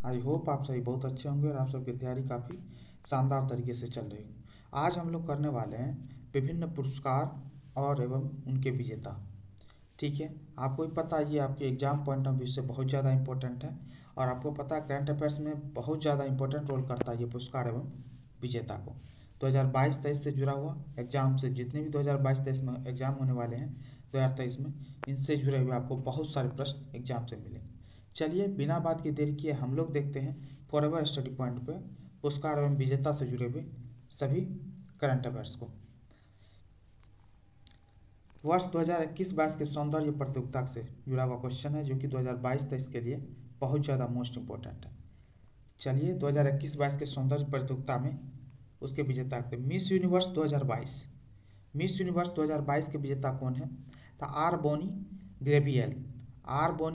I hope आप सभी बहुत अच्छे होंगे और आप सबकी तैयारी काफ़ी शानदार तरीके से चल रही है। आज हम लोग करने वाले हैं विभिन्न पुरस्कार और एवं उनके विजेता। ठीक है, आपको भी पता है ये आपके एग्जाम पॉइंट ऑफ व्यू से बहुत ज़्यादा इंपॉर्टेंट है और आपको पता है करंट अफेयर्स में बहुत ज़्यादा इंपॉर्टेंट रोल करता है ये पुरस्कार एवं विजेता को। 2022-23 से जुड़ा हुआ एग्जाम से जितने भी 2022-23 में एग्जाम होने वाले हैं 2023 में, इनसे जुड़े हुए आपको बहुत सारे प्रश्न एग्जाम से मिलेंगे। चलिए बिना बात की देरी किए हम लोग देखते हैं फॉरएवर स्टडी पॉइंट पे पुरस्कार एवं विजेता से जुड़े हुए सभी करंट अफेयर्स को। वर्ष 2021-22 के सौंदर्य प्रतियोगिता से जुड़ा हुआ क्वेश्चन है जो कि 2022-23 के लिए बहुत ज़्यादा मोस्ट इम्पोर्टेंट है। चलिए 2021-22 के सौंदर्य प्रतियोगिता में उसके विजेता थे मिस यूनिवर्स 2022। मिस यूनिवर्स 2022 के विजेता कौन है? तो आर बोनी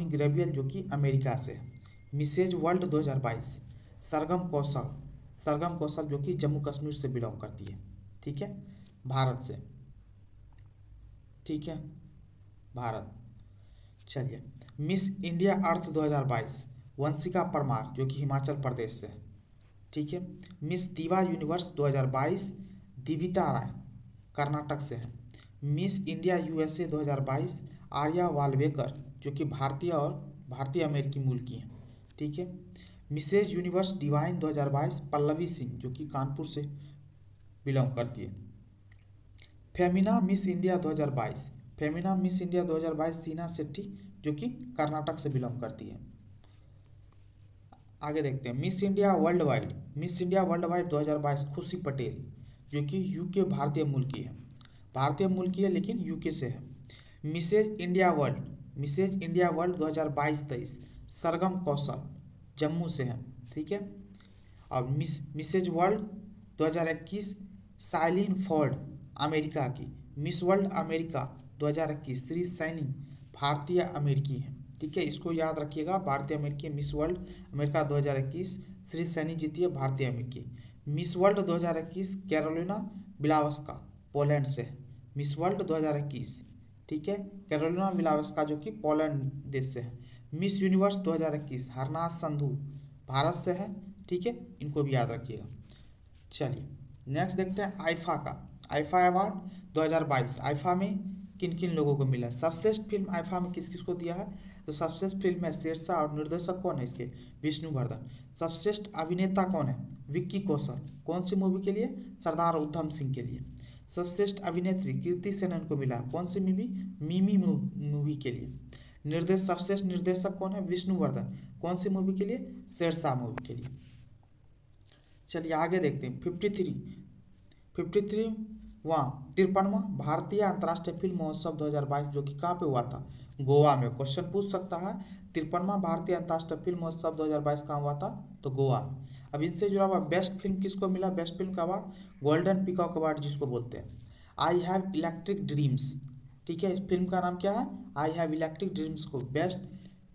ग्रेबियल जो कि अमेरिका से है। मिसेज वर्ल्ड 2022 सरगम कौशल जो कि जम्मू कश्मीर से बिलोंग करती है। ठीक है, भारत से। ठीक है, भारत। चलिए मिस इंडिया अर्थ 2022 वंशिका परमार जो कि हिमाचल प्रदेश से है। ठीक है, मिस दिवा यूनिवर्स 2022 दिविता राय कर्नाटक से है। Miss India USA 2022 Arya Walvekar जो कि भारतीय अमेरिकी मूल की हैं। ठीक है, Mrs Universe Divine 2022 Pallavi Singh जो कि कानपुर से बिलोंग करती है। फेमिना मिस इंडिया 2022 सीना शेट्टी जो कि कर्नाटक से बिलोंग करती है। आगे देखते हैं मिस इंडिया वर्ल्ड वाइड 2022 खुशी पटेल जो कि यूके भारतीय मूल की है लेकिन यूके से है। मिसेज इंडिया वर्ल्ड 2022-23 सरगम कौशल जम्मू से है। ठीक है, और मिसेज वर्ल्ड 2021 साइलिन फोर्ड अमेरिका की। Miss world America 2021 Shri Saini भारतीय अमेरिकी है। ठीक है, इसको याद रखिएगा, भारतीय अमेरिकी। Miss world America 2021 Shri Saini जीती है, भारतीय अमेरिकी। Miss world 2021 Carolina Bielawska Poland से है। मिस वर्ल्ड 2021, ठीक है, कैरोलिना बिलावस्का जो कि पोलैंड देश से है। मिस यूनिवर्स 2021 हरनाथ संधू भारत से है। ठीक है, इनको भी याद रखिएगा। चलिए नेक्स्ट देखते हैं आईफा अवार्ड 2022। आईफा में किन किन लोगों को मिला? सर्वश्रेष्ठ फिल्म आईफा में किस किस को दिया है? तो सर्वश्रेष्ठ फिल्म है शेरशाह और निर्देशक कौन है इसके? विष्णुवर्धन। सर्वश्रेष्ठ अभिनेता कौन है? विक्की कौशल। कौन सी मूवी के लिए? सरदार उधम सिंह के लिए। सर्वश्रेष्ठ अभिनेत्री कीर्ति सेनन को मिला। कौन सी मूवी? मिमी मूवी के लिए। सर्वश्रेष्ठ निर्देशक कौन है? विष्णुवर्धन। कौन सी मूवी के लिए? शेरशाह मूवी के लिए। चलिए आगे देखते हैं 53वां भारतीय अंतर्राष्ट्रीय फिल्म महोत्सव 2022 जो कि कहाँ पे हुआ था? गोवा में। क्वेश्चन पूछ सकता है 53वां भारतीय अंतर्राष्ट्रीय फिल्म महोत्सव 2022 कहाँ हुआ था? तो गोवा में। अब इनसे जुड़ा हुआ बेस्ट फिल्म किसको मिला? बेस्ट फिल्म का अवार्ड गोल्डन पीकॉक अवार्ड जिसको बोलते हैं। आई हैव इलेक्ट्रिक ड्रीम्स, ठीक है, इस फिल्म का नाम क्या है? आई हैव इलेक्ट्रिक ड्रीम्स को बेस्ट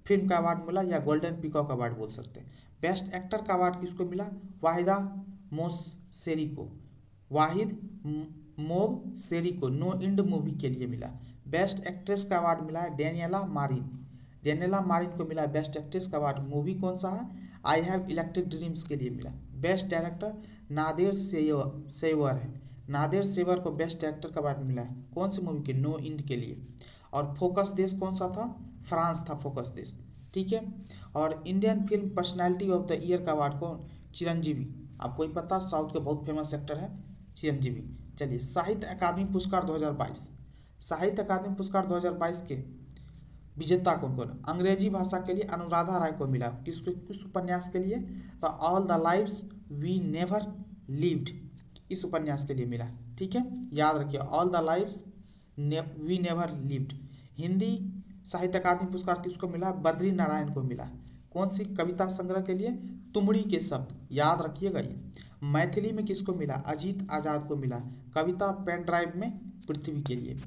फिल्म का अवार्ड मिला या गोल्डन पीकॉक अवार्ड बोल सकते हैं। बेस्ट एक्टर का अवार्ड किसको मिला? वाहिदा मोबसेरी को नो इंड मूवी के लिए मिला। बेस्ट एक्ट्रेस का अवार्ड मिला है डेनियला मारिन को मिला बेस्ट एक्ट्रेस का अवार्ड। मूवी कौन सा है? आई हैव इलेक्ट्रिक ड्रीम्स के लिए मिला। बेस्ट डायरेक्टर नादेर सेवर को बेस्ट डायरेक्टर का अवार्ड मिला है। कौन सी मूवी के? नो इंड के लिए। और फोकस देश कौन सा था? फ्रांस था फोकस देश। ठीक है, और Indian film personality of the year का अवार्ड कौन? चिरंजीवी। आपको ही पता साउथ के बहुत फेमस एक्टर है चिरंजीवी। चलिए साहित्य अकादमी पुरस्कार 2022 के विजेता कौन कौन? अंग्रेजी भाषा के लिए अनुराधा राय को मिला। किस उपन्यास के लिए? तो All the Lives We Never Lived, इस उपन्यास के लिए मिला। ठीक है, याद रखिए All the Lives We Never Lived. Hindi Sahitya Akademi पुरस्कार किसको मिला? बद्री नारायण को मिला। कौन सी कविता संग्रह के लिए? तुमड़ी के शब्द, याद रखिएगा ये। मैथिली में किसको मिला? अजीत आजाद को मिला। कविता पेन ड्राइव में पृथ्वी के लिए।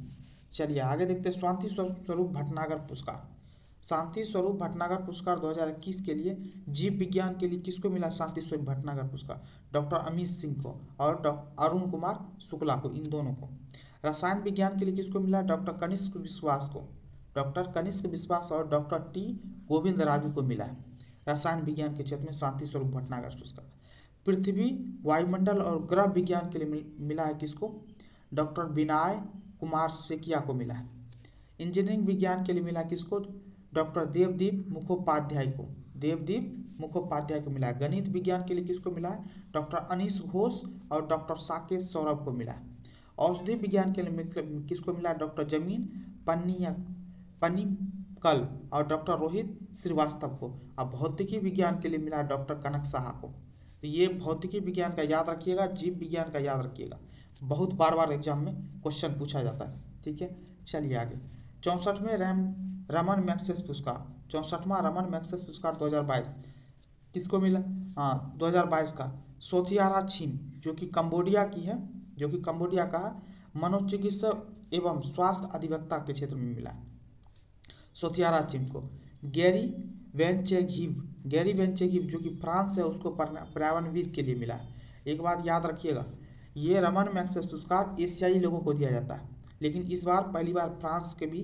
चलिए आगे देखते हैं शांति स्वरूप भटनागर पुरस्कार 2021 के लिए जीव विज्ञान के लिए किसको मिला? शांति स्वरूप भटनागर पुरस्कार डॉक्टर अमित सिंह को और अरुण कुमार शुक्ला को, इन दोनों को। रसायन विज्ञान के लिए किसको मिला? डॉक्टर कनिष्क विश्वास और डॉक्टर टी गोविंद राजू को मिला है। रसायन विज्ञान के क्षेत्र में शांति स्वरूप भटनागर पुरस्कार। पृथ्वी, वायुमंडल और ग्रह विज्ञान के लिए मिला है किसको? डॉक्टर विनय कुमार सेकिया को मिला है। इंजीनियरिंग विज्ञान के लिए मिला किसको? डॉक्टर देवदीप मुखोपाध्याय को, देवदीप मुखोपाध्याय को मिला है। गणित विज्ञान के लिए किसको मिला है? डॉक्टर अनीश घोष और डॉक्टर साकेत सौरभ को मिला है। औषधि विज्ञान के लिए किसको मिला? डॉक्टर जमीन पन्नीकल और डॉक्टर रोहित श्रीवास्तव को। अब भौतिकी विज्ञान के लिए मिला डॉक्टर कनक साहा को। तो ये भौतिकी विज्ञान का याद रखिएगा, जीव विज्ञान का याद रखिएगा, बहुत बार बार एग्जाम में क्वेश्चन पूछा जाता है। ठीक है, चलिए आगे। 64वें रमन मैग्सेसे पुरस्कार, 64वां रमन मैग्सेसे पुरस्कार 2022 किसको मिला? 2022 का सोथियारा छिन, जो कि कंबोडिया की है, जो कि कंबोडिया का मनोचिकित्सक एवं स्वास्थ्य अधिवक्ता के क्षेत्र में मिला है सोथियारा छिन को। गैरी वेंचेघिव जो कि फ्रांस है, उसको पर्यावरणविद के लिए मिला है। एक बात याद रखिएगा, ये रमन मैग्सेसे पुरस्कार एशियाई लोगों को दिया जाता है, लेकिन इस बार पहली बार फ्रांस के भी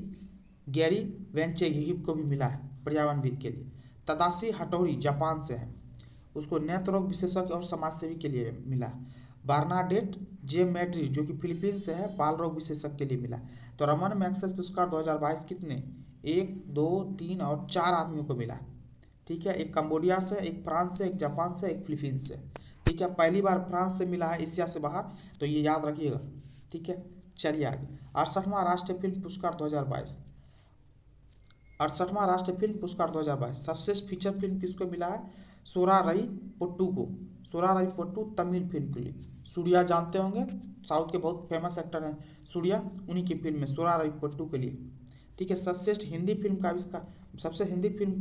गैरी वेंचेघिव को भी मिला है पर्यावरणविद के लिए। तदाशी हटोरी जापान से है, उसको नेत्र रोग विशेषज्ञ और समाजसेवी के लिए मिला। बर्नाडेट जे मैड्री जो कि फिलीपींस से है, बाल रोग विशेषज्ञ के लिए मिला। तो रमन मैग्सेसे पुरस्कार 2022 कितने? 1, 2, 3 और 4 आदमियों को मिला। ठीक है, एक कंबोडिया से, एक फ्रांस से, एक जापान से, एक फिलीपींस से। ठीक है, पहली बार फ्रांस से मिला है एशिया से बाहर, तो ये याद रखिएगा। ठीक है, चलिए आगे। 68वां राष्ट्रीय फिल्म पुरस्कार 2022, 68वां राष्ट्रीय फिल्म पुरस्कार 2022 सर्वश्रेष्ठ फीचर फिल्म किसको मिला है? सोरारई पोट्टू को। सोरारई पोट्टू तमिल फिल्म के लिए। सूर्या जानते होंगे, साउथ के बहुत फेमस एक्टर हैं सूर्या, उन्हीं की फिल्म में सोरारई पोट्टू के लिए। ठीक है, सर्वश्रेष्ठ हिंदी फिल्म का सबसे हिंदी फिल्म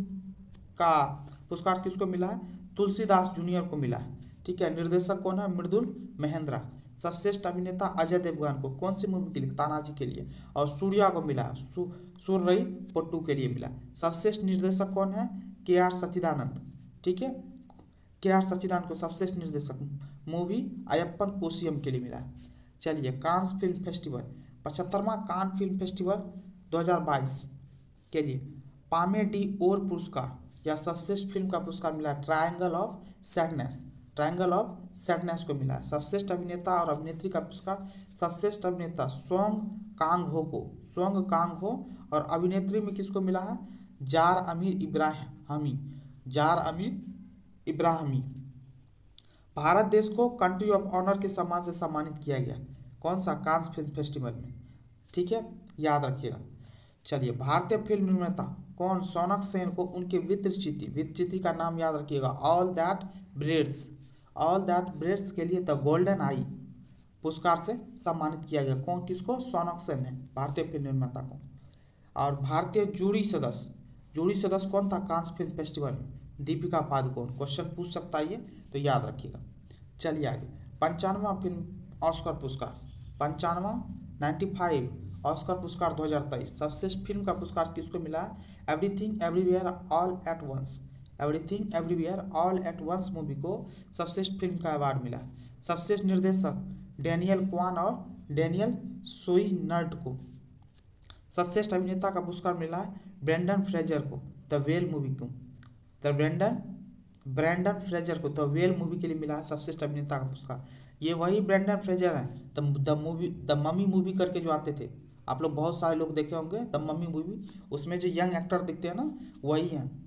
का पुरस्कार किसको मिला है? तुलसीदास जूनियर को मिला है। ठीक है, निर्देशक कौन है? मृदुल महेंद्रा। सर्वश्रेष्ठ अभिनेता अजय देवगन को, कौन सी मूवी के लिए? तानाजी के लिए। और सूर्या को मिला, सुररई पोट्टू के लिए मिला। सर्वश्रेष्ठ निर्देशक कौन है? के.आर. सच्चिदानंद। ठीक है, के.आर. सच्चिदानंद को सर्वश्रेष्ठ निर्देशक मूवी अयप्पन कोशियम के लिए मिला। चलिए, कांस फिल्म फेस्टिवल, 75वां कान फिल्म फेस्टिवल 2022 के लिए पामे डी ओर पुरस्कार या सर्वश्रेष्ठ फिल्म का पुरस्कार मिला ट्रायंगल ऑफ सैडनेस को मिला है। सर्वश्रेष्ठ अभिनेता और अभिनेत्री का पुरस्कार सर्वश्रेष्ठ अभिनेता सोंग कांग हो और अभिनेत्री में किसको मिला है? जार अमीर इब्राहिमी। भारत देश को कंट्री ऑफ ऑनर के सम्मान से सम्मानित किया गया, कौन सा? कांस फिल्म फेस्टिवल में। ठीक है, याद रखिएगा। चलिए, भारतीय फिल्म निर्माता कौन? सोनक सेन को उनके वित्रचिति का नाम याद रखिएगा, ऑल दैट ब्रेड्स के लिए द गोल्डन आई पुरस्कार से सम्मानित किया गया। कौन? किसको? सोनक सेन ने, भारतीय फिल्म निर्माता को। और भारतीय जूरी सदस्य कौन था कांस फिल्म फेस्टिवल में? दीपिका पादुकोण। क्वेश्चन पूछ सकता है ये, तो याद रखिएगा। चलिए आगे। 95वां फिल्म ऑस्कर पुरस्कार, 95 ऑस्कर पुरस्कार 2023 सर्वश्रेष्ठ फिल्म का पुरस्कार किसको मिला? Everything Everywhere All at Once movie को सर्वश्रेष्ठ फिल्म का अवार्ड मिला। सर्वश्रेष्ठ निर्देशक डैनियल क्वान और डैनियल सोइनर्ड को। सर्वश्रेष्ठ अभिनेता का पुरस्कार मिला है ब्रेंडन फ्रेजर को द वेल मूवी को। ब्रेंडन फ्रेजर को द वेल मूवी के लिए मिला है सर्वश्रेष्ठ अभिनेता का पुरस्कार। ये वही ब्रेंडन फ्रेजर हैं द ममी मूवी करके जो आते थे, आप लोग बहुत सारे लोग देखे होंगे द ममी मूवी, उसमें जो यंग एक्टर दिखते हैं ना, वही हैं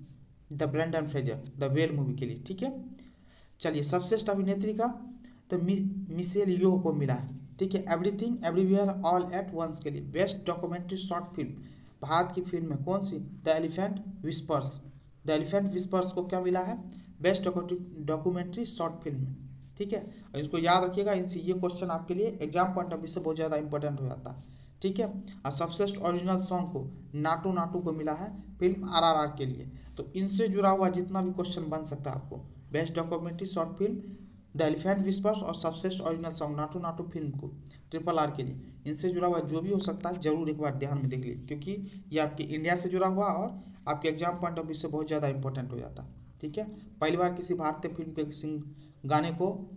the Brendon Fraser the Whale movie के लिए। ठीक है, चलिए, सर्वश्रेष्ठ अभिनेत्री का तो मिशेल योह को मिला है। ठीक है, Everything Everywhere All at Once के लिए। Best documentary short film Bharat की फिल्म है कौन सी? द एलिफेंट विस्पर्स को क्या मिला है? Best documentary short film. ठीक है, इसको याद रखिएगा, इनसे ये क्वेश्चन आपके लिए एग्जाम पॉइंट ऑफ व्यू से बहुत ज़्यादा इंपॉर्टेंट हो जाता है। ठीक है, और सर्वश्रेष्ठ ओरिजिनल सॉन्ग को नाटू को मिला है फिल्म RRR के लिए। तो इनसे जुड़ा हुआ जितना भी क्वेश्चन बन सकता है आपको, best documentary short film the elephant whispers और सर्वश्रेष्ठ ओरिजिनल सॉन्ग नाटू फिल्म को RRR के लिए, इनसे जुड़ा हुआ जो भी हो सकता है जरूर एक बार ध्यान में देख लीजिए, क्योंकि ये आपके इंडिया से जुड़ा हुआ और आपके एग्जाम पॉइंट ऑफ व्यू से बहुत ज़्यादा इंपॉर्टेंट हो जाता है। ठीक है, पहली बार किसी भारतीय फिल्म के गाने को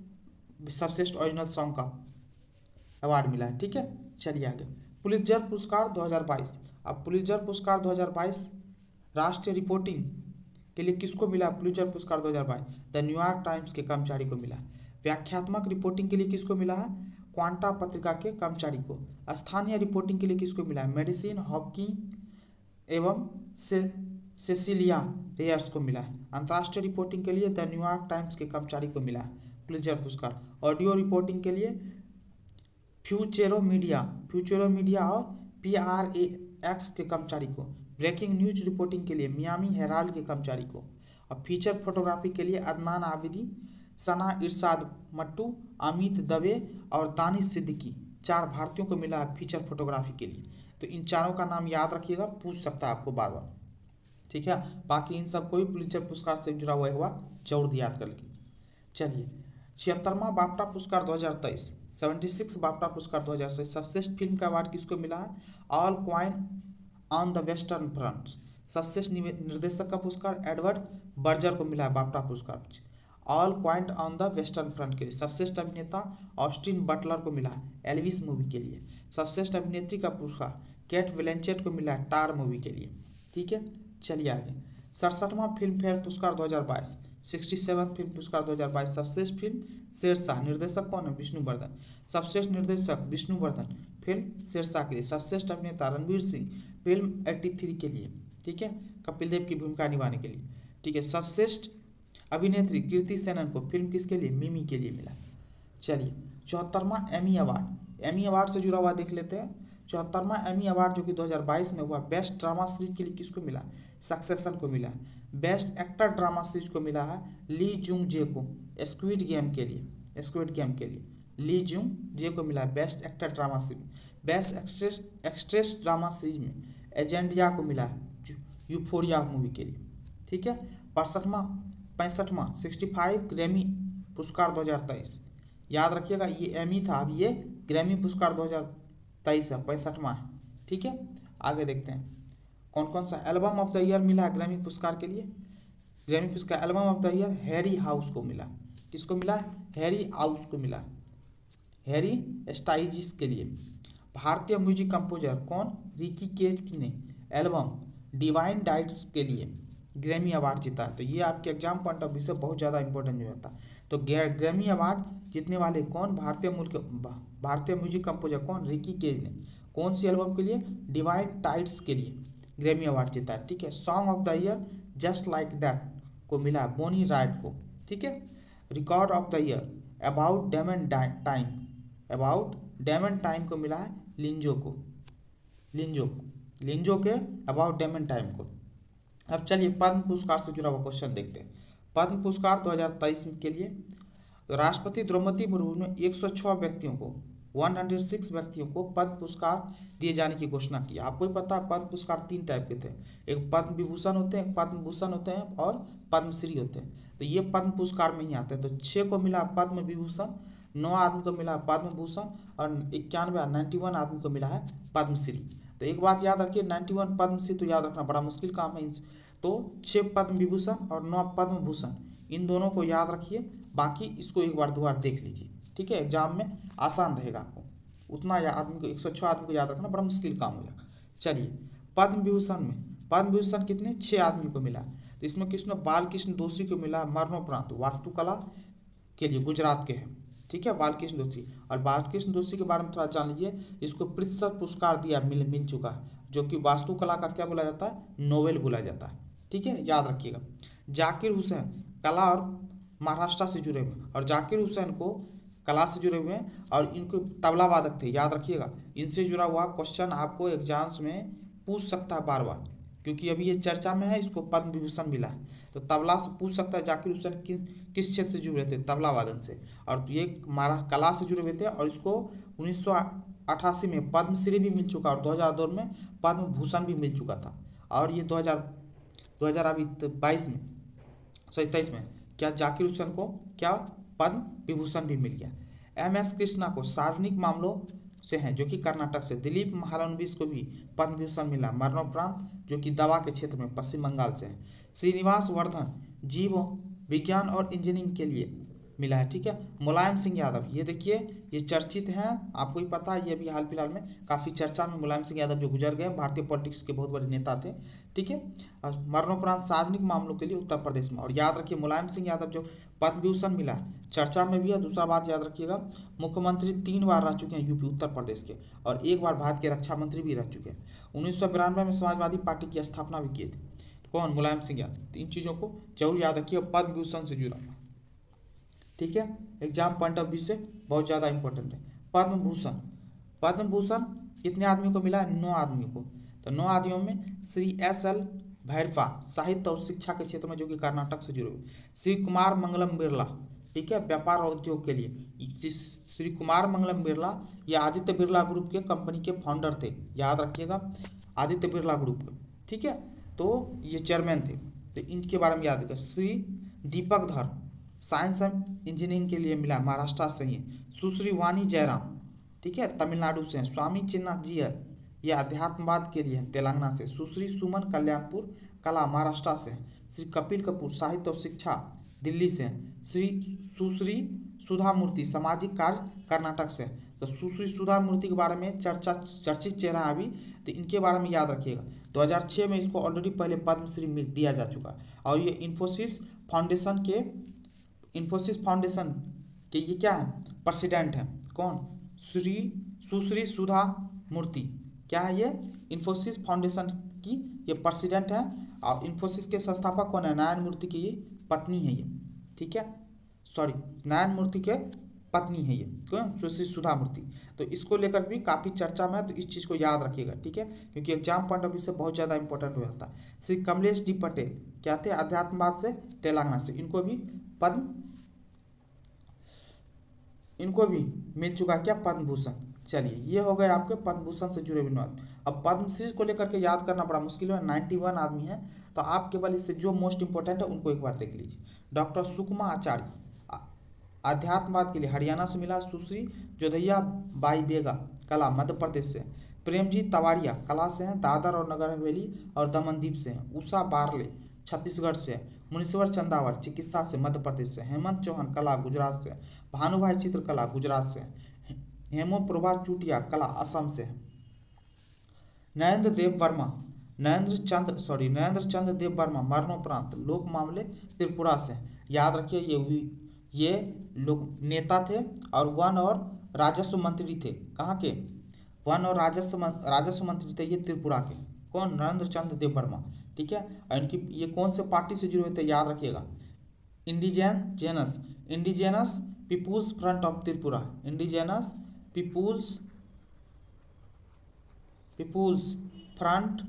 सर्वश्रेष्ठ ओरिजिनल सॉन्ग का अवार्ड मिला है। ठीक है, चलिए आगे। पुलित्जर पुरस्कार 2022। अब पुलित्जर पुरस्कार 2022 राष्ट्रीय रिपोर्टिंग के लिए किसको मिला पुलित्जर पुरस्कार 2022? द न्यूयॉर्क टाइम्स के कर्मचारी को मिला। व्याख्यात्मक रिपोर्टिंग के लिए किसको मिला है? क्वांटा पत्रिका के कर्मचारी को। स्थानीय रिपोर्टिंग के लिए किसको मिला है? मेडिसिन हॉपकिंस एवं सेसिलिया रेयर्स को मिला है। अंतर्राष्ट्रीय रिपोर्टिंग के लिए द न्यूयॉर्क टाइम्स के कर्मचारी को मिला है पुलित्जर पुरस्कार। ऑडियो रिपोर्टिंग के लिए फ्यूचेरो मीडिया और PRAX के कर्मचारी को। ब्रेकिंग न्यूज रिपोर्टिंग के लिए मियामी हेराल्ड के कर्मचारी को। और फीचर फोटोग्राफी के लिए अदनान आबिदी, सना इरशाद मट्टू, अमित दवे और दानिश सिद्दीकी 4 भारतीयों को मिला है फीचर फोटोग्राफी के लिए। तो इन चारों का नाम याद रखिएगा, पूछ सकता है आपको बार बार, ठीक है। बाकी इन सबको भी पुलित्जर पुरस्कार से जुड़ा हुआ एक बार जरूर याद कर लीजिए। चलिए 76वां बाफ्टा पुरस्कार 2023, 76 बाफ्टा पुरस्कार 2023 सर्वश्रेष्ठ फिल्म का अवार्ड किसको मिला है? All coin on the western front. सर्वश्रेष्ठ निर्देशक का पुरस्कार एडवर्ड बर्जर को मिला है बाफ्टा पुरस्कार all coin on the western front के लिए। सर्वश्रेष्ठ अभिनेता ऑस्टिन बटलर को मिला है एल्विस मूवी के लिए। सर्वश्रेष्ठ अभिनेत्री का पुरस्कार केट विंसलेट को मिला है टार मूवी के लिए, ठीक है। चलिए आगे 67वां फिल्म फेयर पुरस्कार 2022, 67 फिल्म पुरस्कार 2022 सर्वश्रेष्ठ फिल्म शेरशाह। निर्देशक कौन है? विष्णुवर्धन। सर्वश्रेष्ठ निर्देशक विष्णुवर्धन फिल्म शेरशाह के लिए। सर्वश्रेष्ठ अभिनेता रणवीर सिंह फिल्म 83 के लिए, ठीक है, कपिल देव की भूमिका निभाने के लिए, ठीक है। सर्वश्रेष्ठ अभिनेत्री कृति सेनन को फिल्म किसके लिए? मिमी के लिए मिला। चलिए 74वां एमी अवार्ड से जुड़ा हुआ देख लेते हैं। 74वां एमी अवार्ड जो कि 2022 में हुआ, बेस्ट ड्रामा सीरीज के लिए किसको मिला? सक्सेशन को मिला। बेस्ट एक्टर ड्रामा सीरीज को मिला है ली जुंग जे को स्क्विड गेम के लिए ली जुंग जे को मिला best actor drama series. Best actress drama series में एजेंडिया को मिला है यूफोरिया मूवी के लिए, ठीक है। 65वां 65 ग्रैमी पुरस्कार 2023 याद रखिएगा, ये एमी था, अब ये ग्रैमी पुरस्कार 2023 है, 65वां है, ठीक है। आगे देखते हैं कौन कौन सा एल्बम ऑफ द ईयर मिला है ग्रैमी पुरस्कार के लिए। ग्रैमी पुरस्कार album of the year Harry house को मिला। किसको मिला? हैरी हाउस को मिला, हैरी स्टाइलिश के लिए। भारतीय म्यूजिक कंपोजर कौन? रिकी केज ने एल्बम डिवाइन डाइट्स के लिए ग्रैमी अवार्ड जीता है। तो ये आपके एग्जाम पॉइंट ऑफ व्यू से बहुत ज़्यादा इंपॉर्टेंट हो जाता है। तो ग्रैमी अवार्ड जीतने वाले कौन? भारतीय म्यूजिक कंपोजर कौन? रिकी केज ने कौन सी एल्बम के लिए? डिवाइन टाइट्स के लिए ग्रैमी अवार्ड जीता है, ठीक है। Song of the year Just Like That को मिला बोनी राइट को, ठीक है। Record of the year About Damn Time को मिला है लिंजो के अबाउट डेमन टाइम को। अब चलिए पद्म पुरस्कार से जुड़ा हुआ क्वेश्चन देखते हैं। पद्म पुरस्कार 2023 के लिए राष्ट्रपति द्रौपदी मुर्मू ने 106 व्यक्तियों को पद्म पुरस्कार दिए जाने की घोषणा की। आपको ही पता है पद्म पुरस्कार 3 टाइप के थे, एक पद्म विभूषण होते हैं, एक पद्म भूषण होते हैं और पद्मश्री होते हैं। तो ये पद्म पुरस्कार में ही आते हैं। तो 6 को मिला पद्म विभूषण, 9 आदमी को मिला पद्म भूषण और 91 आदमी को मिला है पद्मश्री। तो एक बात याद रखिए, 91 पद्मश्री तो याद रखना बड़ा मुश्किल काम है। तो 6 पद्म विभूषण और 9 पद्म भूषण, इन दोनों को याद रखिए। बाकी इसको एक बार 2 बार देख लीजिए, ठीक है, एग्जाम में आसान रहेगा आपको। उतना आदमी को 106 आदमी को याद रखना बड़ा मुश्किल काम हो जाएगा। चलिए पद्म विभूषण कितने? 6 आदमी को मिला। तो इसमें बालकृष्ण दोषी को मिला मरणोपरांत वास्तुकला के लिए, गुजरात के हैं, ठीक है, बालकृष्ण दोषी। और बालकृष्ण दोषी के बारे में थोड़ा जान लीजिए, इसको प्रित्सर पुरस्कार दिया मिल चुका है, जो कि वास्तुकला का क्या बोला जाता है? नोबेल बोला जाता है, ठीक है, याद रखिएगा। जाकिर हुसैन कला और महाराष्ट्र से जुड़े हुए, और जाकिर हुसैन को कला से जुड़े हुए हैं और इनको तबला वादक थे, याद रखिएगा। इनसे जुड़ा हुआ क्वेश्चन आपको एग्जाम्स में पूछ सकता है बार बार, क्योंकि अभी ये चर्चा में है, इसको पद्म विभूषण मिला है। तो तबला से पूछ सकता है जाकिर हुसैन किस क्षेत्र से जुड़े थे? तबला वादन से। और ये कला से जुड़े हुए थे और इसको 1988 में पद्मश्री भी मिल चुका और 2002 में पद्म भूषण भी मिल चुका था। और ये 2022 में 23 में क्या जाकिर हुसैन को क्या पद्म विभूषण भी मिल गया। MS कृष्णा को सार्वजनिक मामलों से हैं, जो कि कर्नाटक से। दिलीप महालनोबिस को भी पद्म विभूषण मिला मरणोपरांत, जो कि दवा के क्षेत्र में पश्चिम बंगाल से हैं। श्रीनिवास वर्धन जीव विज्ञान और इंजीनियरिंग के लिए मिला है। ठीक है, मुलायम सिंह यादव, ये देखिए ये चर्चित हैं, आपको ही पता है, ये भी हाल फिलहाल में काफ़ी चर्चा में मुलायम सिंह यादव जो गुजर गए, भारतीय पॉलिटिक्स के बहुत बड़े नेता थे। ठीक है, और मरणोपरांत सार्वजनिक मामलों के लिए उत्तर प्रदेश में। और याद रखिए मुलायम सिंह यादव जो पद्म विभूषण मिला है, चर्चा में भी है। दूसरा बात याद रखिएगा, मुख्यमंत्री 3 बार रह चुके हैं यूपी उत्तर प्रदेश के, और 1 बार भारत के रक्षा मंत्री भी रह चुके हैं। 1992 में समाजवादी पार्टी की स्थापना भी की थी। कौन? मुलायम सिंह यादव। इन चीज़ों को जरूर याद रखिए, पद्म विभूषण से जुड़ा। ठीक है, एग्जाम पॉइंट ऑफ व्यू से बहुत ज़्यादा इंपॉर्टेंट है। पद्म भूषण, पद्म भूषण कितने आदमी को मिला है? 9 आदमी को। तो 9 आदमियों में श्री S.L. भैरप्पा साहित्य और शिक्षा के क्षेत्र में, जो कि कर्नाटक से जुड़े हुए। श्री कुमार मंगलम बिरला, ठीक है, व्यापार और उद्योग के लिए। श्री कुमार मंगलम बिरला ये आदित्य बिरला ग्रुप के कंपनी के फाउंडर थे, याद रखिएगा, आदित्य बिरला ग्रुप के। ठीक है, तो ये चेयरमैन थे, तो इनके बारे में याद रखिएगा। श्री दीपक धर साइंस एंड इंजीनियरिंग के लिए मिला, महाराष्ट्र से ही है। सुश्री वाणी जयराम, ठीक है, तमिलनाडु से हैं। स्वामी चिन्नाथ जीयर, ये अध्यात्मवाद के लिए है, तेलंगाना से। सुश्री सुमन कल्याणपुर कला, महाराष्ट्र से हैं। श्री कपिल कपूर साहित्य और शिक्षा, दिल्ली से हैं। सुश्री सुधा मूर्ति सामाजिक कार्य, कर्नाटक से। तो सुश्री सुधा मूर्ति के बारे में चर्चित चेहरा है अभी, तो इनके बारे में याद रखिएगा। 2006 में इसको ऑलरेडी पहले पद्मश्री दिया जा चुका, और ये इन्फोसिस फाउंडेशन के ये क्या है? प्रेसिडेंट है। कौन? सुश्री सुधा मूर्ति, क्या है ये? इन्फोसिस फाउंडेशन की ये प्रेसिडेंट है। और इन्फोसिस के संस्थापक कौन है? नारायण मूर्ति की ये पत्नी है ये। ठीक है, सॉरी, नारायण मूर्ति के पत्नी है ये, क्यों? सुश्री सुधा मूर्ति। तो इसको लेकर भी काफ़ी चर्चा में है, तो इस चीज़ को याद रखिएगा। ठीक है, क्योंकि एग्जाम पॉइंट ऑफ व्यू से बहुत ज़्यादा इंपॉर्टेंट हो जाता है। श्री कमलेश डी पटेल क्या थे? अध्यात्मवाद से, तेलंगाना से। इनको भी मिल चुका क्या? पद्म भूषण। चलिए, ये हो गए आपके पद्म भूषण से जुड़े विनोद। अब पद्मश्री को लेकर के याद करना बड़ा मुश्किल है, 91 आदमी हैं, तो आप केवल इससे जो मोस्ट इंपॉर्टेंट है उनको एक बार देख लीजिए। डॉक्टर सुकमा आचार्य, अध्यात्मवाद के लिए हरियाणा से मिला। सुश्री जोधैया बाई बेगा कला, मध्य प्रदेश से। प्रेमजीत तवाड़िया कला से हैं, दादर और नगर हवेली और दमनदीप से हैं। उषा बारले छत्तीसगढ़ से। मुनीश्वर चंदावर चिकित्सा से, मध्य प्रदेश से। हेमंत चौहान कला, गुजरात से। भानुभाई चित्रकला, गुजरात से। हेमोप्रभा चूटिया कला, असम से। नरेंद्र चंद्र देव वर्मा मरणोपरांत लोक मामले, त्रिपुरा से। याद रखिए, ये लोग नेता थे और वन और राजस्व मंत्री थे। कहाँ के? वन और राजस्व मंत्री थे ये त्रिपुरा के। कौन? नरेंद्र चंद्र देव वर्मा। ठीक है, और इनकी ये कौन से पार्टी से जुड़े हुए थे? याद रखिएगा, Indigenous Peoples Front of Tripura, Indigenous Peoples Front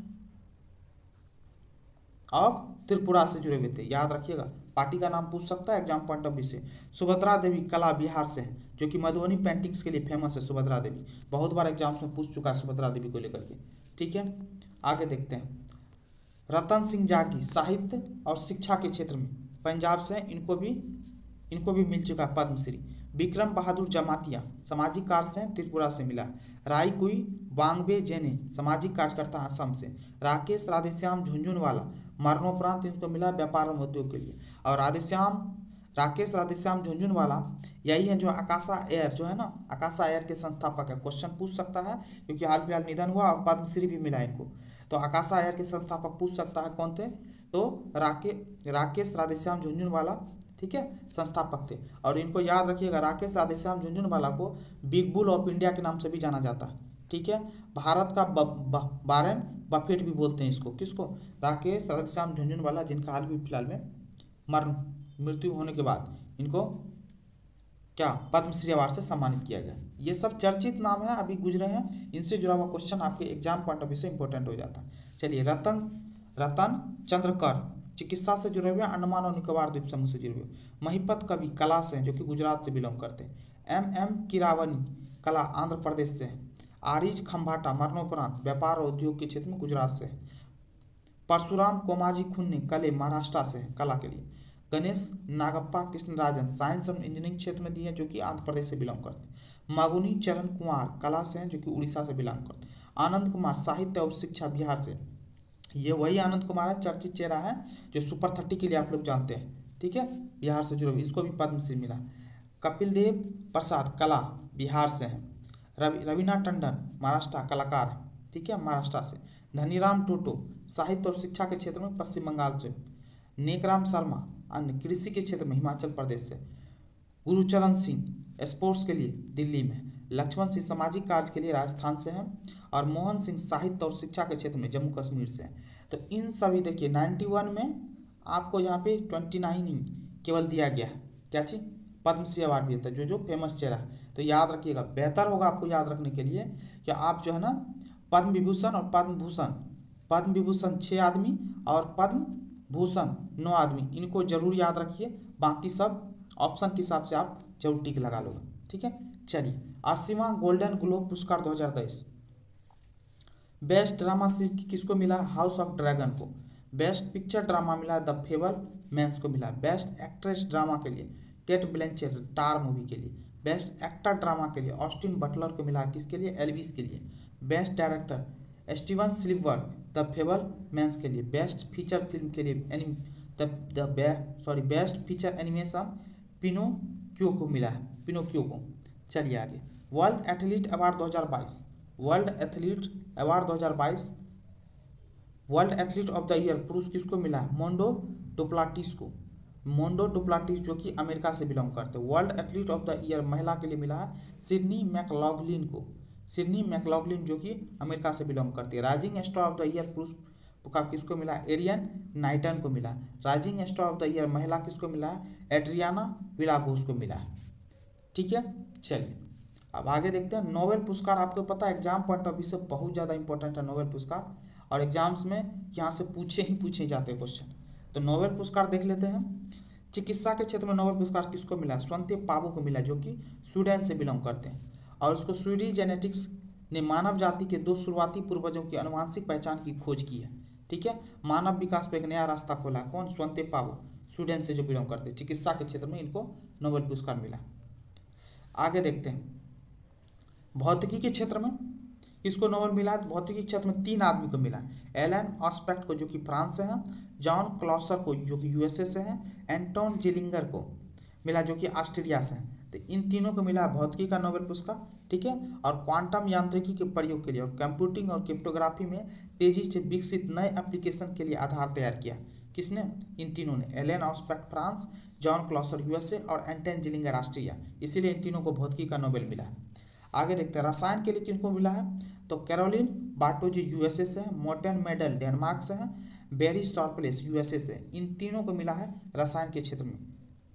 of Tripura से जुड़े हुए थे। याद रखिएगा, पार्टी का नाम पूछ सकता है एग्जाम पॉइंट ऑफ व्यू से। सुभद्रा देवी कला, बिहार से है, जो कि मधुबनी पेंटिंग्स के लिए फेमस है। सुभद्रा देवी बहुत बार एग्जाम्स में पूछ चुका है, सुभद्रा देवी को लेकर के। ठीक है, आगे देखते हैं। रतन सिंह जागी साहित्य और शिक्षा के क्षेत्र में, पंजाब से। इनको भी मिल चुका है पद्मश्री। विक्रम बहादुर जमातिया सामाजिक कार्य से, त्रिपुरा से मिला। राय कुई वांगबे जेने सामाजिक कार्यकर्ता, असम से। राकेश राधेश्याम झुंझुनवाला मरणोपरांत इनको मिला व्यापार और उद्योग के लिए। और राकेश राधेश्याम झुंझुनवाला यही है जो आकाशा एयर जो है ना, आकाशा एयर के संस्थापक है। क्वेश्चन पूछ सकता है क्योंकि हाल फिलहाल निधन हुआ और पद्मश्री भी मिला इनको। तो आकाशा एयर के संस्थापक पूछ सकता है कौन थे? तो राकेश राधेश्याम झुंझुनवाला, ठीक है, संस्थापक थे। और इनको याद रखिएगा, राकेश राधेश्याम झुंझुनवाला को बिग बुल ऑफ इंडिया के नाम से भी जाना जाता है। ठीक है, भारत का वारेन बफेट भी बोलते हैं इसको। किसको? राकेश राधेश्याम झुंझुनवाला, जिनका हाल फिलहाल में मृत्यु होने के बाद इनको क्या पद्मश्री अवार्ड से सम्मानित किया गया। ये सब चर्चित नाम है, अभी गुजरे हैं, इनसे जुड़ा हुआ क्वेश्चन आपके एग्जाम पॉइंट ऑफ व्यू से इंपॉर्टेंट हो जाता है। चलिए, रतन चंद्र कर चिकित्सा से जुड़े हुए, अंडमान और निकोबार द्वीप समूह से जुड़े हुए। महिपत कवि कला से हैं, जो कि गुजरात से बिलोंग करते हैं। एम किरावनी कला, आंध्र प्रदेश से है। आरिज खम्भाटा मरणोपरांत व्यापार और उद्योग के क्षेत्र में, गुजरात से है। परशुराम कोमाजी खुन्ने कले, महाराष्ट्र से है, कला के लिए। गणेश नागप्पा कृष्णराजन साइंस और इंजीनियरिंग क्षेत्र में दिए हैं, जो कि आंध्र प्रदेश से बिलोंग करते हैं। मागुनी चरण कुमार कला से हैं, जो कि उड़ीसा से बिलोंग करते हैं। आनंद कुमार साहित्य और शिक्षा, बिहार से। ये वही आनंद कुमार है, चर्चित चेहरा है, जो सुपर 30 के लिए आप लोग जानते हैं। ठीक है, बिहार से जुड़े, इसको भी पद्मश्री मिला। कपिल देव प्रसाद कला बिहार से हैं। रवीना टंडन महाराष्ट्र कलाकार है, ठीक है, महाराष्ट्र से। धनीराम टोटो साहित्य और शिक्षा के क्षेत्र में पश्चिम बंगाल से। नेकराम शर्मा अन्य कृषि के क्षेत्र में हिमाचल प्रदेश से। गुरुचरण सिंह स्पोर्ट्स के लिए दिल्ली में। लक्ष्मण सिंह सामाजिक कार्य के लिए राजस्थान से हैं। और मोहन सिंह साहित्य और शिक्षा के क्षेत्र में जम्मू कश्मीर से हैं। तो इन सभी देखिए 91 में आपको यहाँ पे 29 ही केवल दिया गया है, क्या चीज़, पद्मश्री अवार्ड भी देता है जो फेमस चेहरा। तो याद रखिएगा, बेहतर होगा आपको याद रखने के लिए कि आप जो है ना पद्म विभूषण और पद्म विभूषण 6 आदमी और पद्म भूषण 9 आदमी, इनको जरूर याद रखिए। बाकी सब ऑप्शन के हिसाब से आप जरूर टिक लगा लोगे, ठीक है। चलिए 80वां गोल्डन ग्लोब पुरस्कार 2023 बेस्ट ड्रामा सीरीज किसको मिला? हाउस ऑफ ड्रैगन को। बेस्ट पिक्चर ड्रामा मिला द फेबलमैन्स को मिला। बेस्ट एक्ट्रेस ड्रामा के लिए केट ब्लैंचेट टार मूवी के लिए। बेस्ट एक्टर ड्रामा के लिए ऑस्टिन बटलर को मिला, किसके लिए? एल्विस के लिए। Best director Steven Spielberg the Fabelmans के लिए। बेस्ट फीचर फिल्म के लिए बेस्ट फीचर एनिमेशन पिनोक्यो को मिला है, पिनोक्यो को। चलिए आगे, world athlete award 2022 world athlete award 2022 world athlete of the year पुरुष किसको मिला है? मोंडो डुप्लाटिस को। मोंडो डुप्लाटिस जो कि अमेरिका से बिलोंग करते हैं। World athlete of the year महिला के लिए मिला है सिडनी मैकलॉगलिन को। सिडनी मैकलॉगलिन जो कि अमेरिका से बिलोंग करती है। Rising star of the year पुरुष का किसको मिला? एरियन नाइटन को मिला। Rising star of the year महिला किसको मिला है? एड्रियाना विलागोस को मिला है, ठीक है। चलिए अब आगे देखते हैं। नोबेल पुरस्कार आपको पता है एग्जाम पॉइंट ऑफ व्यू से बहुत ज़्यादा इंपॉर्टेंट है नोबेल पुरस्कार, और एग्जाम्स में यहाँ से पूछे जाते हैं क्वेश्चन। तो नोबेल पुरस्कार देख लेते हैं। चिकित्सा के क्षेत्र में नोबेल पुरस्कार किसको मिला? स्वंते पावो को मिला, जो कि स्वीडन से बिलोंग करते हैं। और उसको स्वीडिश जेनेटिक्स ने मानव जाति के 2 शुरुआती पूर्वजों की आनुवंशिक पहचान की खोज की है, ठीक है। मानव विकास पर एक नया रास्ता खोला। कौन? स्वंते पावो, स्वीडन से जो बिलोंग करते हैं। चिकित्सा के क्षेत्र में इनको नोबेल पुरस्कार मिला। आगे देखते हैं भौतिकी के क्षेत्र में किसको नोबेल मिला? भौतिकी क्षेत्र में 3 आदमी को मिला। एलन ऑस्पेक्ट को जो कि फ्रांस से हैं, जॉन क्लॉसर को जो कि यूएसए से हैं, एंटोन जिलिंगर को मिला जो कि ऑस्ट्रेलिया से हैं। तो इन तीनों को मिला भौतिकी का नोबेल पुरस्कार, ठीक है। और क्वांटम यांत्रिकी के प्रयोग के लिए और कंप्यूटिंग और क्रिप्टोग्राफी में तेजी से विकसित नए एप्लीकेशन के लिए आधार तैयार किया। किसने? इन तीनों ने। Alain Aspect France, John Clauser USA और एंटन जिलिंगर ऑस्ट्रेलिया, इसीलिए इन तीनों को भौतिकी का नोबेल मिला है। आगे देखते हैं रसायन के लिए किनको मिला है? तो कैरोलिन बार्टोजी यूएसए से हैं, मोर्टेन मेडल डेनमार्क से हैं, बेरी शॉर्पलेस यूएसए से। इन तीनों को मिला है रसायन के क्षेत्र में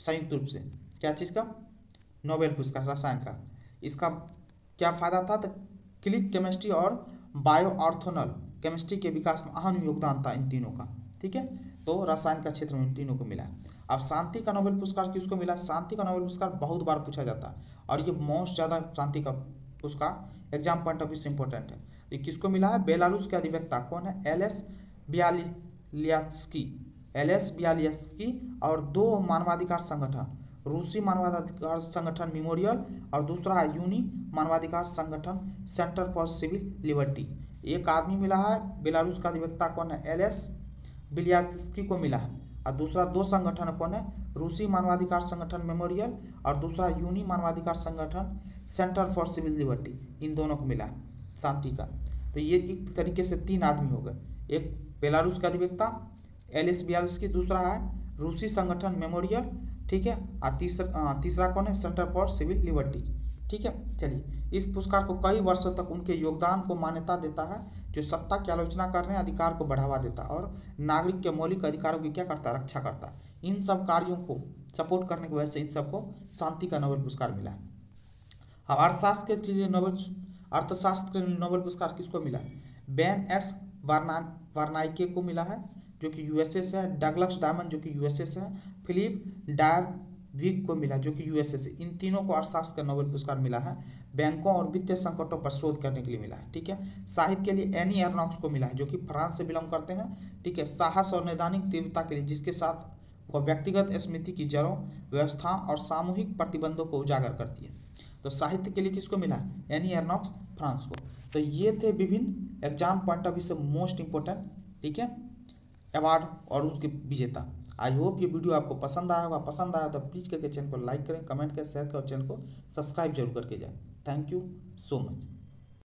संयुक्त रूप से क्या चीज़ का? नोबेल पुरस्कार रसायन का। इसका क्या फ़ायदा था? तो क्लिक केमिस्ट्री और बायो ऑर्थोनल केमिस्ट्री के विकास में अहम योगदान था इन तीनों का, ठीक है। तो रसायन का क्षेत्र में इन तीनों को मिला। अब शांति का नोबेल पुरस्कार किसको मिला? शांति का नोबेल पुरस्कार बहुत बार पूछा जाता है और ये मोस्ट ज़्यादा शांति का पुरस्कार एग्जाम पॉइंट ऑफ व्यू से इंपॉर्टेंट है। ये किसको मिला है? बेलारूस के अधिवक्ता कौन है? एलेस बियालित्स्की और 2 मानवाधिकार संगठन, रूसी मानवाधिकार संगठन मेमोरियल और दूसरा है यूनी मानवाधिकार संगठन सेंटर फॉर सिविल लिबर्टी। एक आदमी मिला है बेलारूस का अधिवक्ता कौन है? एलेस बियालित्स्की को मिला है। और दूसरा 2 संगठन कौन है? रूसी मानवाधिकार संगठन मेमोरियल और दूसरा यूनी मानवाधिकार संगठन सेंटर फॉर सिविल लिबर्टी, इन दोनों को मिला शांति का। तो ये एक तरीके से 3 आदमी हो गए, एक बेलारूस का अधिवक्ता एलिस बियालित्स्की, दूसरा है रूसी संगठन मेमोरियल, ठीक है, और तीसरा कौन है? सेंटर फॉर सिविल लिबर्टी, ठीक है। चलिए इस पुरस्कार को कई वर्षों तक उनके योगदान को मान्यता देता है जो सत्ता की आलोचना करने अधिकार को बढ़ावा देता है और नागरिक के मौलिक अधिकारों की क्या करता है? रक्षा करता है। इन सब कार्यों को सपोर्ट करने की वजह से इन सबको शांति का नोबेल पुरस्कार मिला। अब अर्थशास्त्र के लिए अर्थशास्त्र के नोबेल पुरस्कार किसको मिला? बेन एस वार्नाइके को मिला है जो कि यूएसए से है, डगलस डायमंड जो कि यूएसए से है, फिलिप डायविग को मिला जो कि यूएसए से। इन तीनों को अर्थशास्त्र का नोबेल पुरस्कार मिला है, बैंकों और वित्तीय संकटों पर शोध करने के लिए मिला है, ठीक है। साहित्य के लिए एनी एर्नॉक्स को मिला है जो कि फ्रांस से बिलोंग करते हैं, ठीक है। साहस और नैदानिक तीव्रता के लिए जिसके साथ वह व्यक्तिगत स्मृति की जड़ों, व्यवस्था और सामूहिक प्रतिबंधों को उजागर करती है। तो साहित्य के लिए किसको मिला? एनी एर्नॉक्स फ्रांस को। तो ये थे विभिन्न एग्जाम पॉइंट ऑफ व्यू से मोस्ट इंपोर्टेंट, ठीक है, अवार्ड और उसके विजेता। आई होप ये वीडियो आपको पसंद आया होगा। पसंद आया तो प्लीज़ करके चैनल को लाइक करें, कमेंट करें, शेयर करें और चैनल को सब्सक्राइब जरूर करके जाएं। Thank you so much.